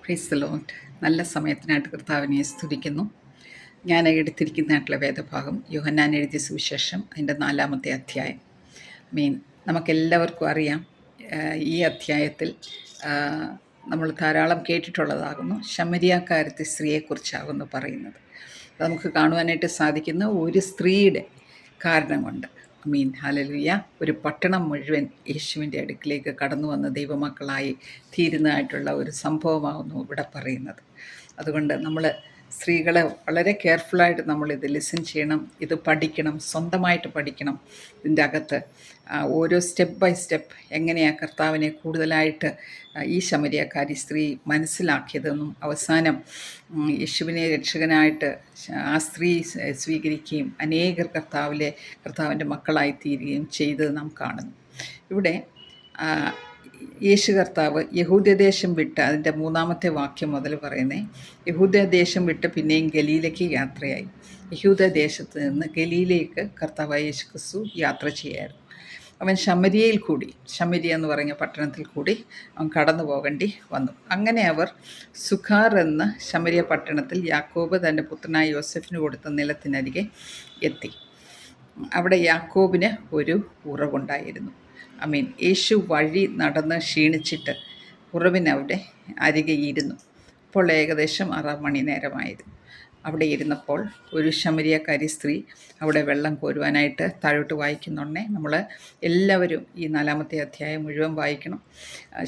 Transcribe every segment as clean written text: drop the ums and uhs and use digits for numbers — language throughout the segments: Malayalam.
Praise the Lord. നല്ല സമയത്തിനായിട്ട് കർത്താവിനെ സ്തുതിക്കുന്നു. ഞാൻ എടുത്തിരിക്കുന്നതായിട്ടുള്ള വേദഭാഗം യോഹന്നാൻ എഴുതിയ സുവിശേഷം അതിൻ്റെ 4-ാമത്തെ അധ്യായം. നമുക്കെല്ലാവർക്കും അറിയാം, ഈ അധ്യായത്തിൽ നമ്മൾ ധാരാളം കേട്ടിട്ടുള്ളതാകുന്നു. ശമരിയാക്കാരത്തെ സ്ത്രീയെക്കുറിച്ചാകുന്നു പറയുന്നത്. നമുക്ക് കാണുവാനായിട്ട് സാധിക്കുന്ന ഒരു സ്ത്രീയുടെ കാരണം കൊണ്ട് ഹല്ലേലൂയ, ഒരു പട്ടണം മുഴുവൻ യേശുവിൻ്റെ അടുക്കിലേക്ക് കടന്നു വന്ന ദൈവമക്കളായി തീരുന്നതായിട്ടുള്ള ഒരു സംഭവമാകുന്നു ഇവിടെ പറയുന്നത്. അതുകൊണ്ട് നമ്മൾ സ്ത്രീകളെ വളരെ കെയർഫുള്ളായിട്ട് നമ്മളിത് ലിസൺ ചെയ്യണം, ഇത് പഠിക്കണം, സ്വന്തമായിട്ട് പഠിക്കണം. ഇതിൻ്റെ അകത്ത് ഓരോ സ്റ്റെപ്പ് ബൈ സ്റ്റെപ്പ് എങ്ങനെയാണ് കർത്താവിനെ കൂടുതലായിട്ട് ഈ ശമരിയക്കാരി സ്ത്രീ മനസ്സിലാക്കിയതെന്നും അവസാനം യേശുവിനെ രക്ഷകനായിട്ട് ആ സ്ത്രീ സ്വീകരിക്കുകയും അനേകർ കർത്താവിൻ്റെ മക്കളായി തീരുകയും ചെയ്തത് നാം കാണുന്നു. ഇവിടെ യേശു കർത്താവ് യഹൂദദേശം വിട്ട്, അതിൻ്റെ 3-ാമത്തെ വാക്യം മുതൽ പറയുന്നത്, യഹൂദദേശം വിട്ട് പിന്നെയും ഗലീലയ്ക്ക് യാത്രയായി. യഹൂദദേശത്ത് നിന്ന് ഗലീലയ്ക്ക് കർത്താവായ യേശു ക്രിസ്തു യാത്ര ചെയ്യായിരുന്നു. അവൻ ശമരിയയിൽ കൂടി, ശമരിയ എന്ന് പറഞ്ഞ പട്ടണത്തിൽ കൂടി അവൻ കടന്നു പോകേണ്ടി വന്നു. അങ്ങനെ അവർ സുഖാർ എന്ന ശമരിയ പട്ടണത്തിൽ യാക്കോബ് തൻ്റെ പുത്രനായ യോസെഫിന് കൊടുത്ത നിലത്തിനരികെ എത്തി. അവിടെ യാക്കോബിന് ഒരു ഉറവുണ്ടായിരുന്നു. യേശു വഴി നടന്ന് ക്ഷീണിച്ചിട്ട് ഉറവിനവിടെ അരികെ ഇരുന്നു. ഇപ്പോൾ ഏകദേശം 6 മണി നേരമായിരുന്നു. അവിടെ ഇരുന്നപ്പോൾ ഒരു ശമരിയക്കാരി സ്ത്രീ അവിടെ വെള്ളം കോരുവാനായിട്ട് താഴോട്ട് വായിക്കുന്നുണ്ടേ. നമ്മൾ എല്ലാവരും ഈ 4-ാമത്തെ അധ്യായം മുഴുവൻ വായിക്കണം.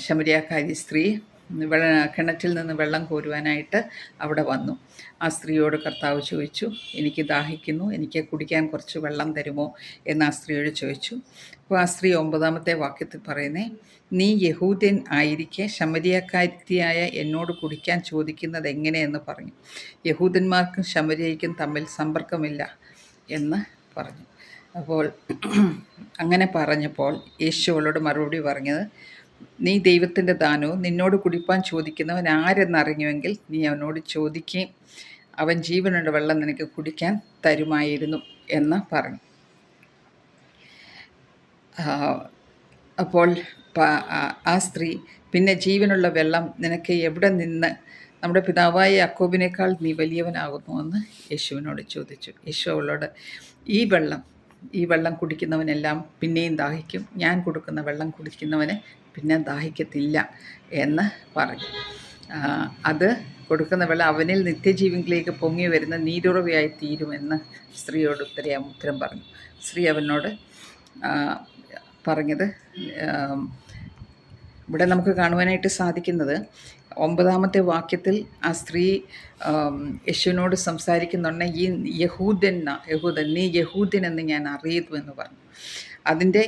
ശമരിയക്കാരി സ്ത്രീ കിണറ്റിൽ നിന്ന് വെള്ളം കോരുവാനായിട്ട് അവിടെ വന്നു. ആ സ്ത്രീയോട് കർത്താവ് ചോദിച്ചു, എനിക്ക് ദാഹിക്കുന്നു, എനിക്ക് കുടിക്കാൻ കുറച്ച് വെള്ളം തരുമോ എന്ന് ആ സ്ത്രീയോട് ചോദിച്ചു. അപ്പോൾ ആ സ്ത്രീ 9-ാമത്തെ വാക്യത്തിൽ പറയുന്നേ, നീ യഹൂദ്യൻ ആയിരിക്കെ ശമരിയക്കാരിയായ എന്നോട് കുടിക്കാൻ ചോദിക്കുന്നത് എങ്ങനെയെന്ന് പറഞ്ഞു. യഹൂദന്മാർക്കും ശമരിയയ്ക്കും തമ്മിൽ സമ്പർക്കമില്ല എന്ന് പറഞ്ഞു. അപ്പോൾ അങ്ങനെ പറഞ്ഞപ്പോൾ യേശു അവളോട് മറുപടി പറഞ്ഞത്, നീ ദൈവത്തിൻ്റെ ദാനവും നിന്നോട് കുടിപ്പാൻ ചോദിക്കുന്നവൻ ആരെന്നറിഞ്ഞുവെങ്കിൽ നീ അവനോട് ചോദിക്കുകയും അവൻ ജീവനുള്ള വെള്ളം നിനക്ക് കുടിക്കാൻ തരുമായിരുന്നു എന്ന് പറഞ്ഞു. അപ്പോൾ ആ സ്ത്രീ, പിന്നെ ജീവനുള്ള വെള്ളം നിനക്ക് എവിടെ നിന്ന്? നമ്മുടെ പിതാവായ യാക്കോബിനേക്കാൾ നീ വലിയവനാകുന്നു എന്ന് യേശുവിനോട് ചോദിച്ചു. യേശു അവളോട്, ഈ വെള്ളം കുടിക്കുന്നവനെല്ലാം പിന്നെയും ദാഹിക്കും, ഞാൻ കൊടുക്കുന്ന വെള്ളം കുടിക്കുന്നവന് പിന്നെ ദാഹിക്കത്തില്ല എന്ന് പറഞ്ഞു. അത് കൊടുക്കുന്ന വെള്ളം അവനിൽ നിത്യജീവനിലേക്ക് പൊങ്ങി വരുന്ന നീരുറവയായി തീരുമെന്ന് സ്ത്രീയോട് ഉത്തരം പറഞ്ഞു. സ്ത്രീ അവനോട് പറഞ്ഞത് ഇവിടെ നമുക്ക് കാണുവാനായിട്ട് സാധിക്കുന്നത്, 9-ാമത്തെ വാക്യത്തിൽ ആ സ്ത്രീ യേശുവിനോട് സംസാരിക്കുന്നുണ്ട്, ഈ യഹൂദൻ നീ യഹൂദനെന്ന് ഞാൻ അറിയുന്നു എന്ന് പറഞ്ഞു. അതിൻ്റെ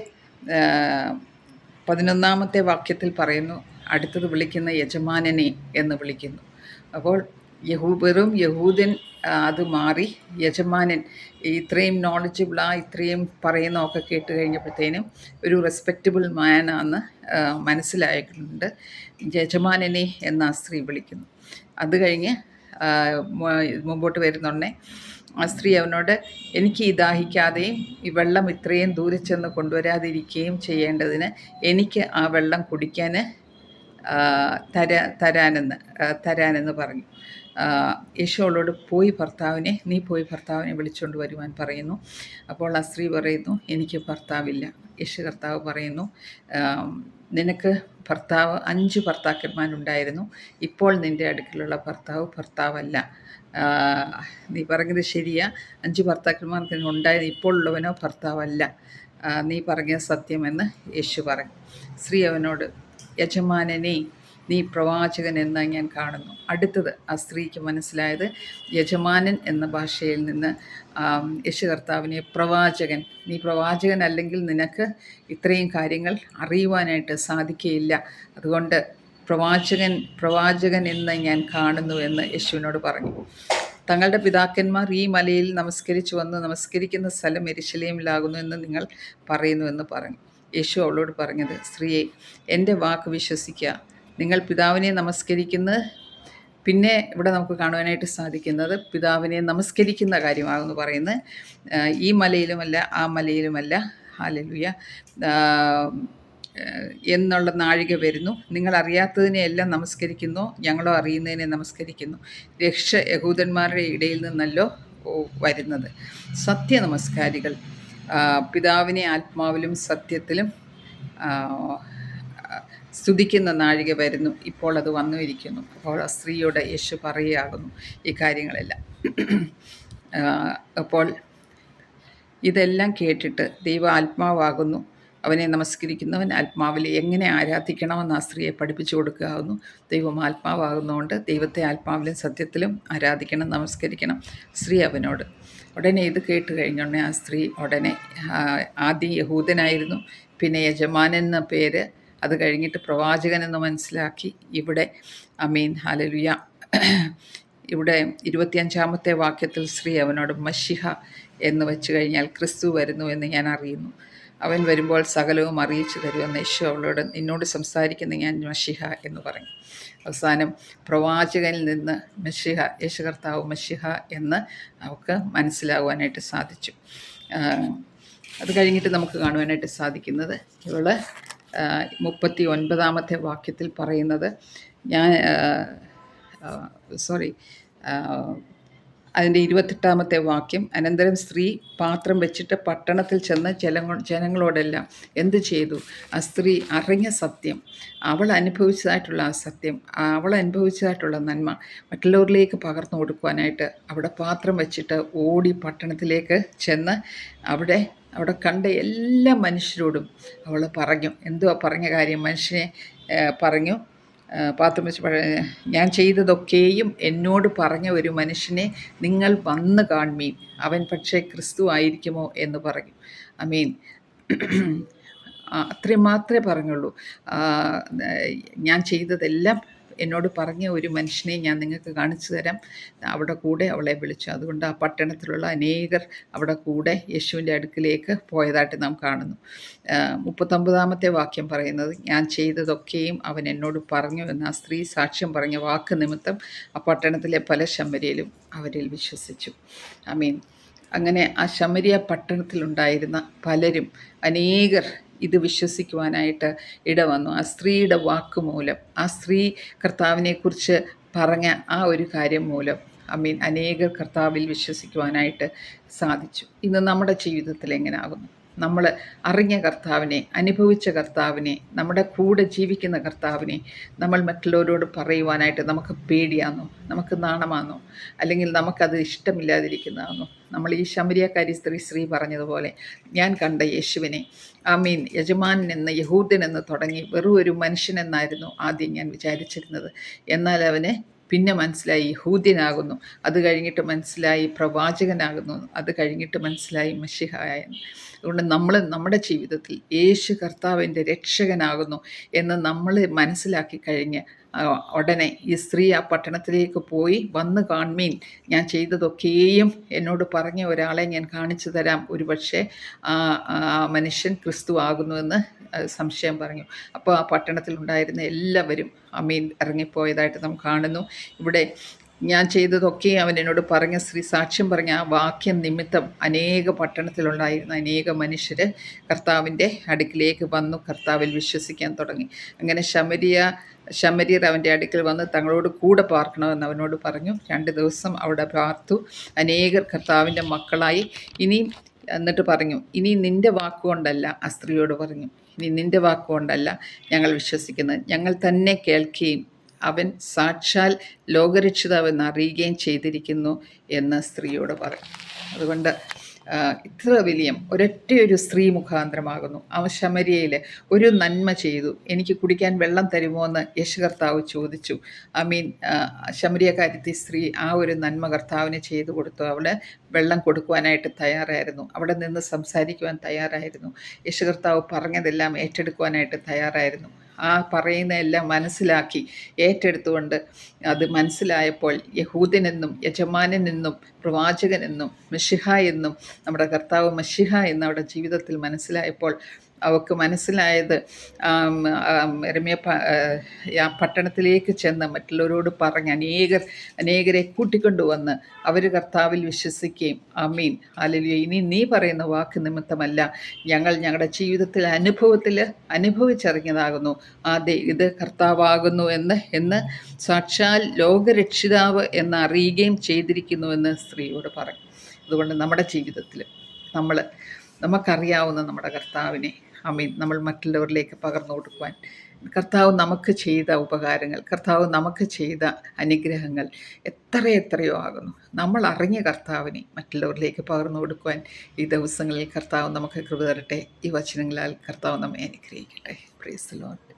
11-ാമത്തെ വാക്യത്തിൽ പറയുന്നു, അടുത്തത് വിളിക്കുന്ന യജമാനനെ എന്ന് വിളിക്കുന്നു. അപ്പോൾ വെറും യഹൂദൻ അത് മാറി യജമാനൻ, ഇത്രയും ഇത്രയും പറയുന്നതൊക്കെ കേട്ട് കഴിഞ്ഞപ്പോഴത്തേനും ഒരു റെസ്പെക്റ്റബിൾ മാനാന്ന് മനസ്സിലായിട്ടുണ്ട്. യജമാനനെ എന്ന ആ സ്ത്രീ വിളിക്കുന്നു. അത് കഴിഞ്ഞ് മുമ്പോട്ട് വരുന്നുണ്ടേ, ആ സ്ത്രീ അവനോട്, എനിക്ക് ദാഹിക്കാതെയും ഈ വെള്ളം ഇത്രയും ദൂരെ ചെന്ന് കൊണ്ടുവരാതിരിക്കുകയും ചെയ്യേണ്ടതിന് എനിക്ക് ആ വെള്ളം കുടിക്കാൻ തരാനെന്ന് പറഞ്ഞു. യേശു അവളോട് നീ പോയി ഭർത്താവിനെ വിളിച്ചുകൊണ്ട് വരുവാൻ പറയുന്നു. അപ്പോൾ ആ സ്ത്രീ പറയുന്നു, എനിക്ക് ഭർത്താവില്ല. യേശു കർത്താവ് പറയുന്നു, നിനക്ക് 5 ഭർത്താക്കന്മാരുണ്ടായിരുന്നു, ഇപ്പോൾ നിൻ്റെ അടുക്കലുള്ള ഭർത്താവല്ല. നീ പറഞ്ഞത് ശരിയാ, 5 ഭർത്താക്കന്മാർ ഉണ്ടായിരുന്നു, ഇപ്പോൾ ഉള്ളവനോ ഭർത്താവല്ല. നീ പറഞ്ഞത് സത്യമെന്ന് യേശു പറഞ്ഞു. സ്ത്രീ അവനോട്, യജമാനനെ, നീ പ്രവാചകൻ എന്ന് ഞാൻ കാണുന്നു. അടുത്തത് ആ സ്ത്രീക്ക് മനസ്സിലായത്, യജമാനൻ എന്ന ഭാഷയിൽ നിന്ന് യേശു കർത്താവിനെ പ്രവാചകൻ, നീ പ്രവാചകൻ അല്ലെങ്കിൽ നിനക്ക് ഇത്രയും കാര്യങ്ങൾ അറിയുവാനായിട്ട് സാധിക്കുകയില്ല, അതുകൊണ്ട് പ്രവാചകൻ എന്ന് ഞാൻ കാണുന്നു എന്ന് യേശുവിനോട് പറഞ്ഞു. തങ്ങളുടെ പിതാക്കന്മാർ ഈ മലയിൽ നമസ്കരിച്ചു വന്ന് നമസ്കരിക്കുന്ന സ്ഥലം യെരൂശലേമിലാകുന്നു എന്ന് നിങ്ങൾ പറയുന്നുവെന്ന് പറഞ്ഞു. യേശു അവളോട് പറഞ്ഞത്, സ്ത്രീയെ, എൻ്റെ വാക്ക് വിശ്വസിക്കുക, നിങ്ങൾ പിതാവിനെ നമസ്കരിക്കുന്നത്, പിന്നെ ഇവിടെ നമുക്ക് കാണുവാനായിട്ട് സാധിക്കുന്നത് പിതാവിനെ നമസ്കരിക്കുന്ന കാര്യമാകുന്നു പറയുന്നത്. ഈ മലയിലുമല്ല ആ മലയിലുമല്ല, ഹല്ലേലൂയ, എന്നുള്ള നാഴിക വരുന്നു. നിങ്ങൾ അറിയാത്തതിനെ എല്ലാം നമസ്കരിക്കുന്നു, ഞങ്ങളോ അറിയുന്നതിനെ നമസ്കരിക്കുന്നു. രക്ഷ യഹൂദന്മാരുടെ ഇടയിൽ നിന്നല്ലോ വരുന്നത്. സത്യനമസ്കാരികൾ പിതാവിനെ ആത്മാവിലും സത്യത്തിലും സ്തുതിക്കുന്ന നാഴിക വരുന്നു, ഇപ്പോൾ അത് വന്നുമിരിക്കുന്നു. അപ്പോൾ ആ സ്ത്രീയോട് യേശു പറയുകയാകുന്നു ഈ കാര്യങ്ങളെല്ലാം. അപ്പോൾ ഇതെല്ലാം കേട്ടിട്ട് ദൈവ ആത്മാവാകുന്നു, അവനെ നമസ്കരിക്കുന്നവൻ ആത്മാവിൽ എങ്ങനെ ആരാധിക്കണമെന്ന് ആ സ്ത്രീയെ പഠിപ്പിച്ചു കൊടുക്കുകയാകുന്നു. ദൈവം ആത്മാവാകുന്നതുകൊണ്ട് ദൈവത്തെ ആത്മാവിലും സത്യത്തിലും ആരാധിക്കണം, നമസ്കരിക്കണം. സ്ത്രീ അവനോട് ഉടനെ ഇത് കേട്ട് കഴിഞ്ഞുടനെ ആ സ്ത്രീ ഉടനെ, ആദ്യം യഹൂദനായിരുന്നു, പിന്നെ യജമാനൻ എന്ന പേര്, അത് കഴിഞ്ഞിട്ട് പ്രവാചകൻ എന്ന് മനസ്സിലാക്കി. ഇവിടെ അമീൻ ഹല്ലേലൂയ, ഇവിടെ 25-ാമത്തെ വാക്യത്തിൽ സ്ത്രീ അവനോട് മശിഹ എന്ന് വെച്ച് കഴിഞ്ഞാൽ ക്രിസ്തു വരുന്നു എന്ന് ഞാൻ അറിയുന്നു, അവൻ വരുമ്പോൾ സകലവും അറിയിച്ചു തരുമെന്ന് യേശു അവളോട്, നിന്നോട് സംസാരിക്കുന്ന ഞാൻ മശിഹ എന്ന് പറഞ്ഞു. അവസാനം പ്രവാചകനിൽ നിന്ന് മശിഹ, യേശു കർത്താവ് മശിഹ എന്ന് അവൾക്ക് മനസ്സിലാകുവാനായിട്ട് സാധിച്ചു. അത് കഴിഞ്ഞിട്ട് നമുക്ക് കാണുവാനായിട്ട് സാധിക്കുന്നത്, ഇവൾ 39-ാമത്തെ വാക്യത്തിൽ പറയുന്നത്, അതിൻ്റെ 28-ാമത്തെ വാക്യം, അനന്തരം സ്ത്രീ പാത്രം വെച്ചിട്ട് പട്ടണത്തിൽ ചെന്ന് ജനങ്ങളോടെല്ലാം എന്ത് ചെയ്തു? ആ സ്ത്രീ അറിഞ്ഞ സത്യം, അവൾ അനുഭവിച്ചതായിട്ടുള്ള ആ സത്യം, അവൾ അനുഭവിച്ചതായിട്ടുള്ള നന്മ മറ്റുള്ളവരിലേക്ക് പകർന്നു കൊടുക്കുവാനായിട്ട് അവിടെ പാത്രം വെച്ചിട്ട് ഓടി പട്ടണത്തിലേക്ക് ചെന്ന് അവിടെ കണ്ട എല്ലാ മനുഷ്യരോടും അവൾ പറഞ്ഞു. എന്തുവാ പറഞ്ഞ കാര്യം? മനുഷ്യനെ പറഞ്ഞു, പാത്രം വെച്ച് ഞാൻ ചെയ്തതൊക്കെയും എന്നോട് പറഞ്ഞ ഒരു മനുഷ്യനെ നിങ്ങൾ വന്ന് കാൺമീൻ, അവൻ പക്ഷേ ക്രിസ്തു ആയിരിക്കുമോ എന്ന് പറഞ്ഞു. ആമീൻ. അത്രയും മാത്രമേ പറഞ്ഞുള്ളൂ. ഞാൻ ചെയ്തതെല്ലാം എന്നോട് പറഞ്ഞ ഒരു മനുഷ്യനെ ഞാൻ നിങ്ങൾക്ക് കാണിച്ചു തരാം. അവിടെ കൂടെ അവളെ വിളിച്ചു. അതുകൊണ്ട് ആ പട്ടണത്തിലുള്ള അനേകർ അവിടെ കൂടെ യേശുവിൻ്റെ അടുക്കിലേക്ക് പോയതായിട്ട് നാം കാണുന്നു. 39-ാമത്തെ വാക്യം പറയുന്നത്, ഞാൻ ചെയ്തതൊക്കെയും അവൻ എന്നോട് പറഞ്ഞു എന്ന് ആ സ്ത്രീ സാക്ഷ്യം പറഞ്ഞ വാക്ക് നിമിത്തം ആ പട്ടണത്തിലെ പല ശമര്യയിലും അവരിൽ വിശ്വസിച്ചു. ആമീൻ. അങ്ങനെ ആ ശമരിയ പട്ടണത്തിലുണ്ടായിരുന്ന പലരും, അനേകർ ഇത് വിശ്വസിക്കുവാനായിട്ട് ഇടവന്നു. ആ സ്ത്രീയുടെ വാക്കുമൂലം, ആ സ്ത്രീ കർത്താവിനെക്കുറിച്ച് പറഞ്ഞ ആ ഒരു കാര്യം മൂലം ആമീൻ അനേകർ കർത്താവിൽ വിശ്വസിക്കുവാനായിട്ട് സാധിച്ചു. ഇന്ന് നമ്മുടെ ജീവിതത്തിൽ എങ്ങനെ ആകുന്നു? നമ്മൾ അറിഞ്ഞ കർത്താവിനെ, അനുഭവിച്ച കർത്താവിനെ, നമ്മുടെ കൂടെ ജീവിക്കുന്ന കർത്താവിനെ നമ്മൾ മറ്റുള്ളവരോട് പറയുവാനായിട്ട് നമുക്ക് പേടിയാണോ? നമുക്ക് നാണമാണോ? അല്ലെങ്കിൽ നമുക്കത് ഇഷ്ടമില്ലാതിരിക്കുന്നതാണോ? നമ്മൾ ഈ ശമരിയക്കാരി സ്ത്രീ പറഞ്ഞതുപോലെ, ഞാൻ കണ്ട യേശുവിനെ, ആമീൻ, യജമാനൻ എന്ന്, യഹൂദൻ എന്ന് തുടങ്ങി വെറും ഒരു മനുഷ്യനെന്നായിരുന്നു ആദ്യം ഞാൻ വിചാരിച്ചിരുന്നത്. എന്നാൽ അവനെ പിന്നെ മനസ്സിലായി യഹൂദ്യനാകുന്നു, അത് കഴിഞ്ഞിട്ട് മനസ്സിലായി പ്രവാചകനാകുന്നു, അത് കഴിഞ്ഞിട്ട് മനസ്സിലായി മശിഹായെന്ന്. അതുകൊണ്ട് നമ്മൾ നമ്മുടെ ജീവിതത്തിൽ യേശു കർത്താവിൻ്റെ രക്ഷകനാകുന്നു എന്ന് നമ്മൾ മനസ്സിലാക്കി കഴിഞ്ഞ് ഉടനെ ഈ സ്ത്രീ ആ പട്ടണത്തിലേക്ക് പോയി, വന്ന് കാൺമീൻ, ഞാൻ ചെയ്തതൊക്കെയും എന്നോട് പറഞ്ഞ ഒരാളെ ഞാൻ കാണിച്ചു തരാം, ഒരു പക്ഷേ ആ മനുഷ്യൻ ക്രിസ്തു ആകുന്നുവെന്ന് സംശയം പറഞ്ഞു. അപ്പോൾ ആ പട്ടണത്തിലുണ്ടായിരുന്ന എല്ലാവരും ആമീൻ ഇറങ്ങിപ്പോയതായിട്ട് നാം കാണുന്നു. ഇവിടെ ഞാൻ ചെയ്തതൊക്കെ അവൻ എന്നോട് പറഞ്ഞ സ്ത്രീ സാക്ഷ്യം പറഞ്ഞ ആ വാക്യം നിമിത്തം അനേക പട്ടണത്തിലുണ്ടായിരുന്ന അനേക മനുഷ്യർ കർത്താവിൻ്റെ അടുക്കിലേക്ക് വന്നു, കർത്താവിൽ വിശ്വസിക്കാൻ തുടങ്ങി. അങ്ങനെ ശമര്യർ അവൻ്റെ അടുക്കൽ വന്ന് തങ്ങളോട് കൂടെ പാർക്കണമെന്ന് അവനോട് പറഞ്ഞു. 2 ദിവസം അവിടെ പാർത്തു. അനേകർ കർത്താവിൻ്റെ മക്കളായി. എന്നിട്ട് പറഞ്ഞു, ഇനി നിൻ്റെ വാക്കുകൊണ്ടല്ല, ആ സ്ത്രീയോട് പറഞ്ഞു, ഇനി നിൻ്റെ വാക്കുകൊണ്ടല്ല ഞങ്ങൾ വിശ്വസിക്കുന്നത്, ഞങ്ങൾ തന്നെ കേൾക്കുകയും അവൻ സാക്ഷാൽ ലോകരക്ഷിതാവെന്ന് അറിയുകയും ചെയ്തിരിക്കുന്നു എന്ന് സ്ത്രീയോട് പറയും. അതുകൊണ്ട് ഇത്ര വലിയ ഒരൊറ്റയൊരു സ്ത്രീ മുഖാന്തരമാകുന്നു. അവൻ ശമര്യയിൽ ഒരു നന്മ ചെയ്തു. എനിക്ക് കുടിക്കാൻ വെള്ളം തരുമോ എന്ന് യേശു കർത്താവ് ചോദിച്ചു. ശമര്യക്കാരത്തി സ്ത്രീ ആ ഒരു നന്മ കർത്താവിന് ചെയ്തു കൊടുത്തു. അവൾ വെള്ളം കൊടുക്കുവാനായിട്ട് തയ്യാറായിരുന്നു, അവിടെ നിന്ന് സംസാരിക്കുവാൻ തയ്യാറായിരുന്നു, യേശു കർത്താവ് പറഞ്ഞതെല്ലാം ഏറ്റെടുക്കുവാനായിട്ട് തയ്യാറായിരുന്നു. ആ പറയുന്നതെല്ലാം മനസ്സിലാക്കി ഏറ്റെടുത്തുകൊണ്ട് അത് മനസ്സിലായപ്പോൾ യഹൂദനെന്നും യജമാനെന്നും പ്രവാചകനെന്നും മശിഹ എന്നും നമ്മുടെ കർത്താവ് മശിഹ എന്ന് അവിടെ ജീവിതത്തിൽ മനസ്സിലായപ്പോൾ അവൾക്ക് മനസ്സിലായത് യെരമ്യാ ആ പട്ടണത്തിലേക്ക് ചെന്ന് മറ്റുള്ളവരോട് പറഞ്ഞ് അനേകരെ കൂട്ടിക്കൊണ്ടുവന്ന് അവർ കർത്താവിൽ വിശ്വസിക്കുകയും ആമീൻ ഹല്ലേലൂയ ഇനി നീ പറയുന്ന വാക്ക് നിമിത്തമല്ല, ഞങ്ങൾ ഞങ്ങളുടെ ജീവിതത്തിൽ അനുഭവിച്ചറിഞ്ഞതാകുന്നു ഇത് കർത്താവാകുന്നു എന്ന് സാക്ഷാൽ ലോകരക്ഷിതാവ് എന്ന് അറിയുകയും ചെയ്തിരിക്കുന്നുവെന്ന് സ്ത്രീയോട് പറഞ്ഞു. അതുകൊണ്ട് നമ്മുടെ ജീവിതത്തിൽ നമുക്കറിയാവുന്ന നമ്മുടെ കർത്താവിനെ ആമീൻ നമ്മൾ മറ്റുള്ളവരിലേക്ക് പകർന്നു കൊടുക്കുവാൻ, കർത്താവ് നമുക്ക് ചെയ്ത ഉപകാരങ്ങൾ, കർത്താവ് നമുക്ക് ചെയ്ത അനുഗ്രഹങ്ങൾ എത്രയോ ആകുന്നു. നമ്മൾ അറിഞ്ഞ കർത്താവിനെ മറ്റുള്ളവരിലേക്ക് പകർന്നു കൊടുക്കുവാൻ ഈ ദിവസങ്ങളിൽ കർത്താവ് നമുക്ക് കൃപ തരട്ടെ. ഈ വചനങ്ങളാൽ കർത്താവ് നമ്മെ അനുഗ്രഹിക്കട്ടെ. Praise the Lord.